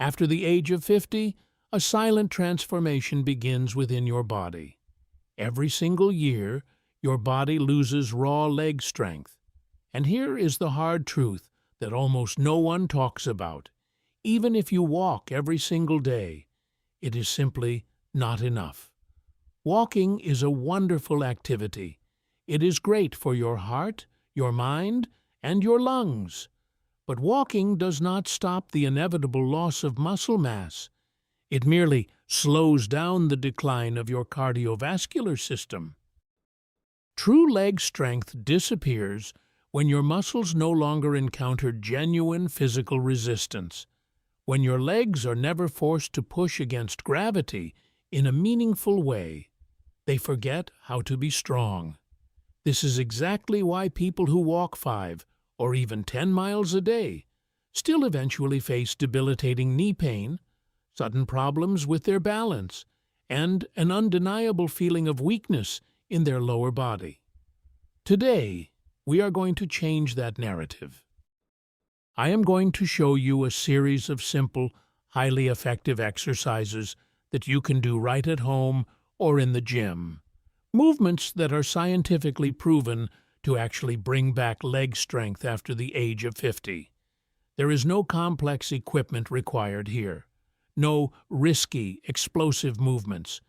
After the age of 50, a silent transformation begins within your body. Every single year, your body loses raw leg strength. And here is the hard truth that almost no one talks about. Even if you walk every single day, it is simply not enough. Walking is a wonderful activity. It is great for your heart, your mind, and your lungs. But walking does not stop the inevitable loss of muscle mass. It merely slows down the decline of your cardiovascular system. True leg strength disappears when your muscles no longer encounter genuine physical resistance, when your legs are never forced to push against gravity in a meaningful way. They forget how to be strong. This is exactly why people who walk 5 or even 10 miles a day still eventually face debilitating knee pain, sudden problems with their balance, and an undeniable feeling of weakness in their lower body. Today, we are going to change that narrative. I am going to show you a series of simple, highly effective exercises that you can do right at home or in the gym. Movements that are scientifically proven to actually bring back leg strength after the age of 50. There is no complex equipment required here. No risky, explosive movements.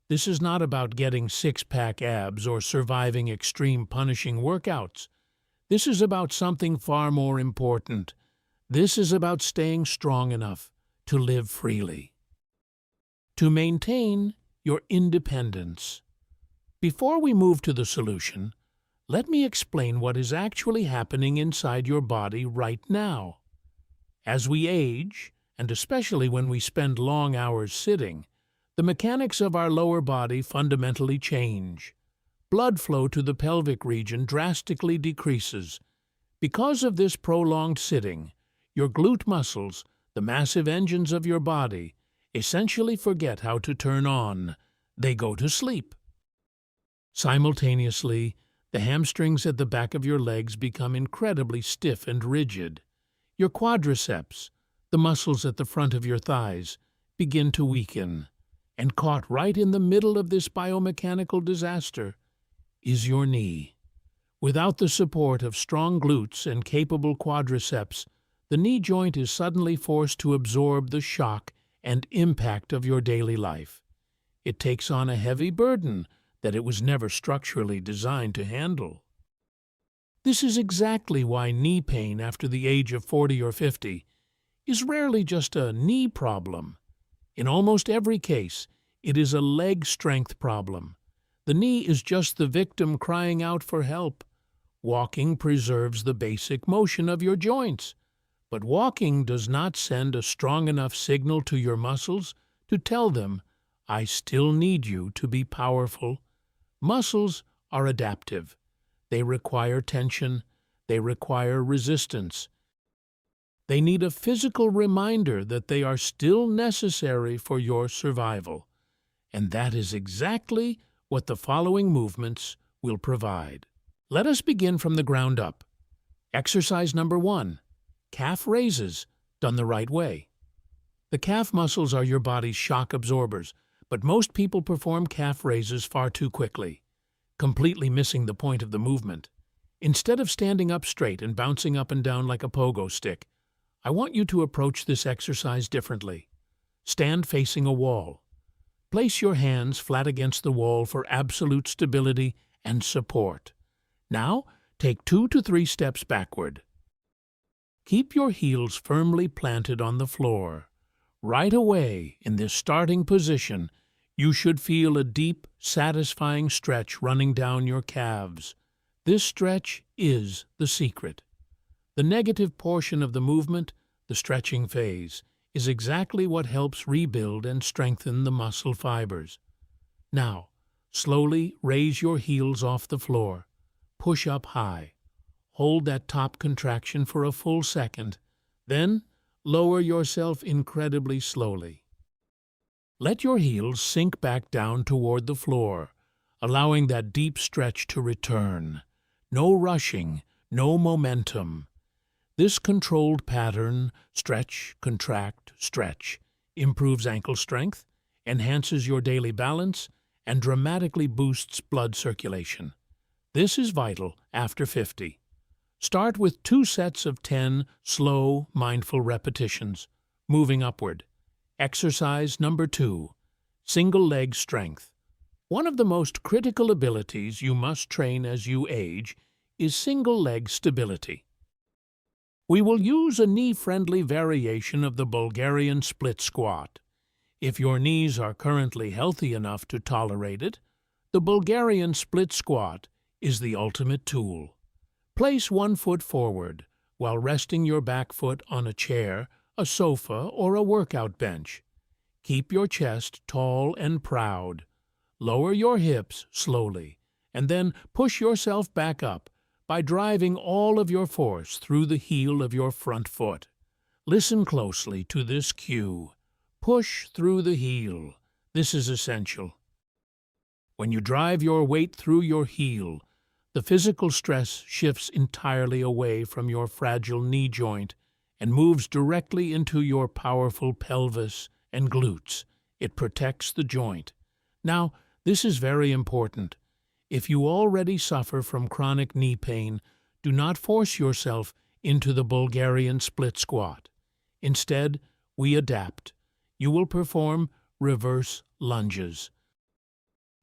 This is not about getting six-pack abs or surviving extreme punishing workouts. This is about something far more important. This is about staying strong enough to live freely. To maintain your independence. Before we move to the solution, let me explain what is actually happening inside your body right now. As we age, and especially when we spend long hours sitting, the mechanics of our lower body fundamentally change. Blood flow to the pelvic region drastically decreases. Because of this prolonged sitting, your glute muscles, the massive engines of your body, essentially forget how to turn on. They go to sleep. Simultaneously, the hamstrings at the back of your legs become incredibly stiff and rigid. Your quadriceps, the muscles at the front of your thighs, begin to weaken. And caught right in the middle of this biomechanical disaster is your knee. Without the support of strong glutes and capable quadriceps, the knee joint is suddenly forced to absorb the shock and impact of your daily life. It takes on a heavy burden that it was never structurally designed to handle. This is exactly why knee pain after the age of 40 or 50 is rarely just a knee problem. In almost every case, it is a leg strength problem. The knee is just the victim crying out for help. Walking preserves the basic motion of your joints, but walking does not send a strong enough signal to your muscles to tell them, "I still need you to be powerful." Muscles are adaptive. They require tension. They require resistance. They need a physical reminder that they are still necessary for your survival. And that is exactly what the following movements will provide. Let us begin from the ground up. Exercise number 1, calf raises, done the right way. The calf muscles are your body's shock absorbers, but most people perform calf raises far too quickly, completely missing the point of the movement. Instead of standing up straight and bouncing up and down like a pogo stick, I want you to approach this exercise differently. Stand facing a wall. Place your hands flat against the wall for absolute stability and support. Now, take 2 to 3 steps backward. Keep your heels firmly planted on the floor. Right away, in this starting position, you should feel a deep, satisfying stretch running down your calves. This stretch is the secret. The negative portion of the movement, the stretching phase, is exactly what helps rebuild and strengthen the muscle fibers. Now, slowly raise your heels off the floor. Push up high. Hold that top contraction for a full second. Then, lower yourself incredibly slowly. Let your heels sink back down toward the floor, allowing that deep stretch to return. No rushing, no momentum. This controlled pattern, stretch, contract, stretch, improves ankle strength, enhances your daily balance, and dramatically boosts blood circulation. This is vital after 50. Start with 2 sets of 10 slow, mindful repetitions, moving upward. Exercise number 2, single leg strength. One of the most critical abilities you must train as you age is single leg stability. We will use a knee-friendly variation of the Bulgarian split squat. If your knees are currently healthy enough to tolerate it, the Bulgarian split squat is the ultimate tool. Place one foot forward while resting your back foot on a chair, a sofa, or a workout bench. Keep your chest tall and proud. Lower your hips slowly, and then push yourself back up by driving all of your force through the heel of your front foot. Listen closely to this cue. Push through the heel. This is essential. When you drive your weight through your heel, the physical stress shifts entirely away from your fragile knee joint and moves directly into your powerful pelvis and glutes. It protects the joint. Now, this is very important. If you already suffer from chronic knee pain, do not force yourself into the Bulgarian split squat. Instead, we adapt. You will perform reverse lunges.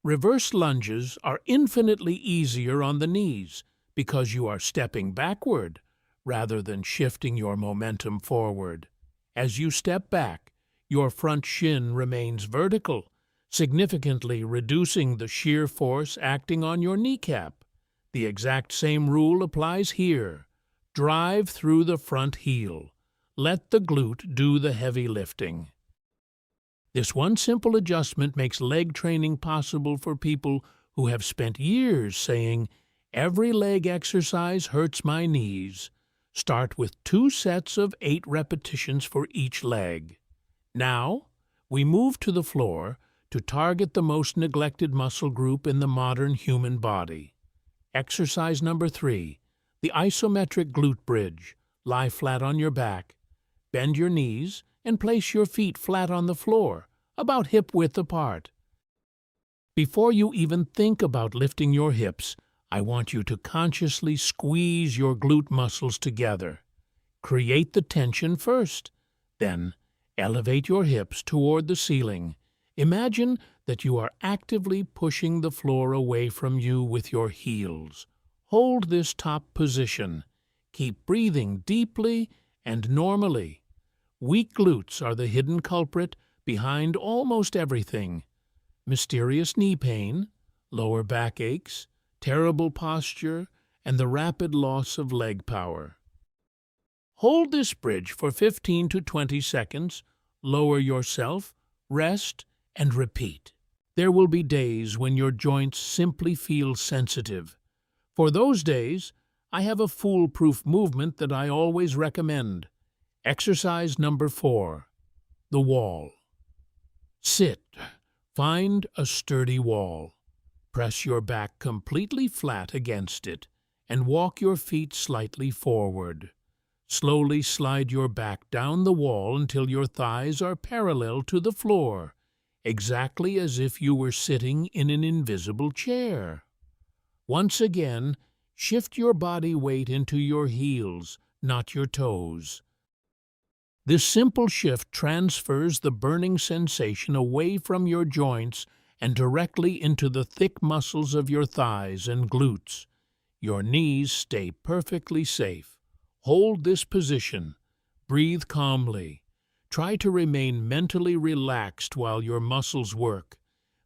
Reverse lunges are infinitely easier on the knees because you are stepping backward rather than shifting your momentum forward. As you step back, your front shin remains vertical, significantly reducing the shear force acting on your kneecap. The exact same rule applies here. Drive through the front heel. Let the glute do the heavy lifting. This one simple adjustment makes leg training possible for people who have spent years saying, "Every leg exercise hurts my knees." Start with 2 sets of 8 repetitions for each leg. Now, we move to the floor to target the most neglected muscle group in the modern human body. Exercise number 3, the isometric glute bridge. Lie flat on your back. Bend your knees and place your feet flat on the floor, about hip-width apart. Before you even think about lifting your hips, I want you to consciously squeeze your glute muscles together. Create the tension first. Then, elevate your hips toward the ceiling. Imagine that you are actively pushing the floor away from you with your heels. Hold this top position. Keep breathing deeply and normally. Weak glutes are the hidden culprit behind almost everything. Mysterious knee pain, lower back aches, terrible posture, and the rapid loss of leg power. Hold this bridge for 15 to 20 seconds, lower yourself, rest, and repeat. There will be days when your joints simply feel sensitive. For those days, I have a foolproof movement that I always recommend. Exercise number 4, the wall. Sit. Find a sturdy wall. Press your back completely flat against it and walk your feet slightly forward. Slowly slide your back down the wall until your thighs are parallel to the floor, exactly as if you were sitting in an invisible chair. Once again, shift your body weight into your heels, not your toes. This simple shift transfers the burning sensation away from your joints and directly into the thick muscles of your thighs and glutes. Your knees stay perfectly safe. Hold this position. Breathe calmly. Try to remain mentally relaxed while your muscles work.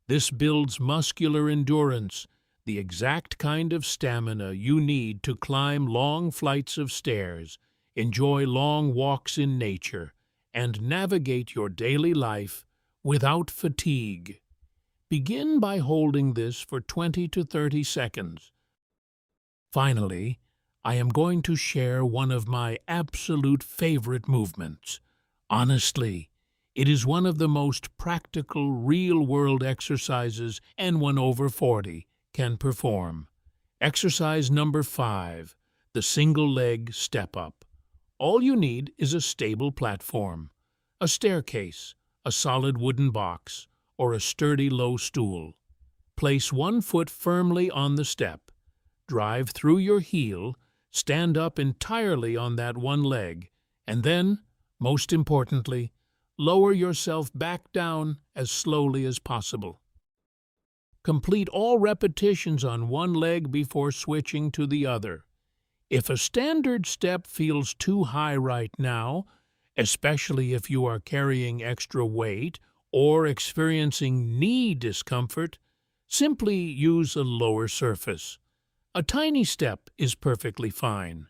This builds muscular endurance, the exact kind of stamina you need to climb long flights of stairs, enjoy long walks in nature, and navigate your daily life without fatigue. Begin by holding this for 20 to 30 seconds. Finally, I am going to share one of my absolute favorite movements. Honestly, it is one of the most practical, real-world exercises anyone over 40 can perform. Exercise number 5, the single leg step-up. All you need is a stable platform, a staircase, a solid wooden box, or a sturdy low stool. Place one foot firmly on the step, drive through your heel, stand up entirely on that one leg, and then, most importantly, lower yourself back down as slowly as possible. Complete all repetitions on one leg before switching to the other. If a standard step feels too high right now, especially if you are carrying extra weight or experiencing knee discomfort, simply use a lower surface. A tiny step is perfectly fine.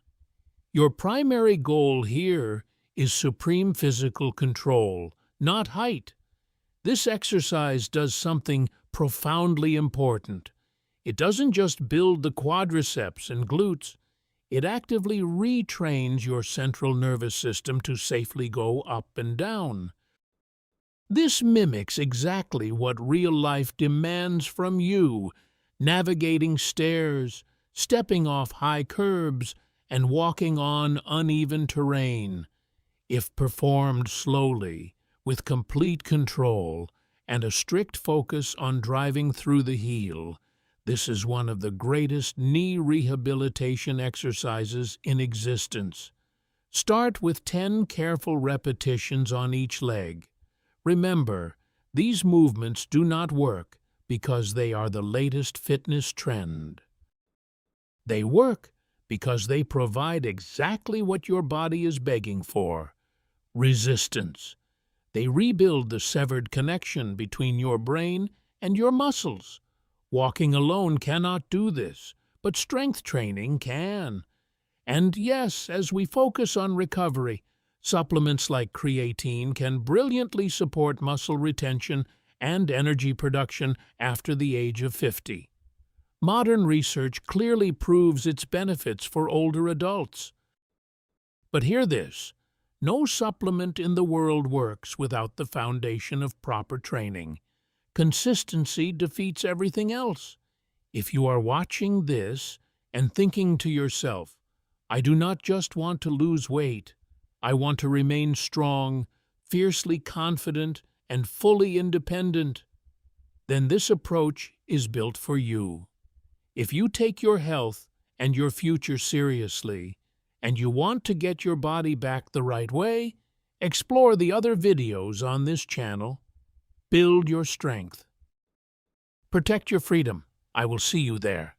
Your primary goal here is supreme physical control, not height. This exercise does something profoundly important. It doesn't just build the quadriceps and glutes, it actively retrains your central nervous system to safely go up and down. This mimics exactly what real life demands from you, navigating stairs, stepping off high curbs, and walking on uneven terrain. If performed slowly, with complete control, and a strict focus on driving through the heel, this is one of the greatest knee rehabilitation exercises in existence. Start with 10 careful repetitions on each leg. Remember, these movements do not work because they are the latest fitness trend. They work because they provide exactly what your body is begging for: resistance. They rebuild the severed connection between your brain and your muscles. Walking alone cannot do this, but strength training can. And yes, as we focus on recovery, supplements like creatine can brilliantly support muscle retention and energy production after the age of 50. Modern research clearly proves its benefits for older adults. But hear this: no supplement in the world works without the foundation of proper training. Consistency defeats everything else. If you are watching this and thinking to yourself, "I do not just want to lose weight, I want to remain strong, fiercely confident, and fully independent," then this approach is built for you. If you take your health and your future seriously, and you want to get your body back the right way, explore the other videos on this channel. Build your strength. Protect your freedom. I will see you there.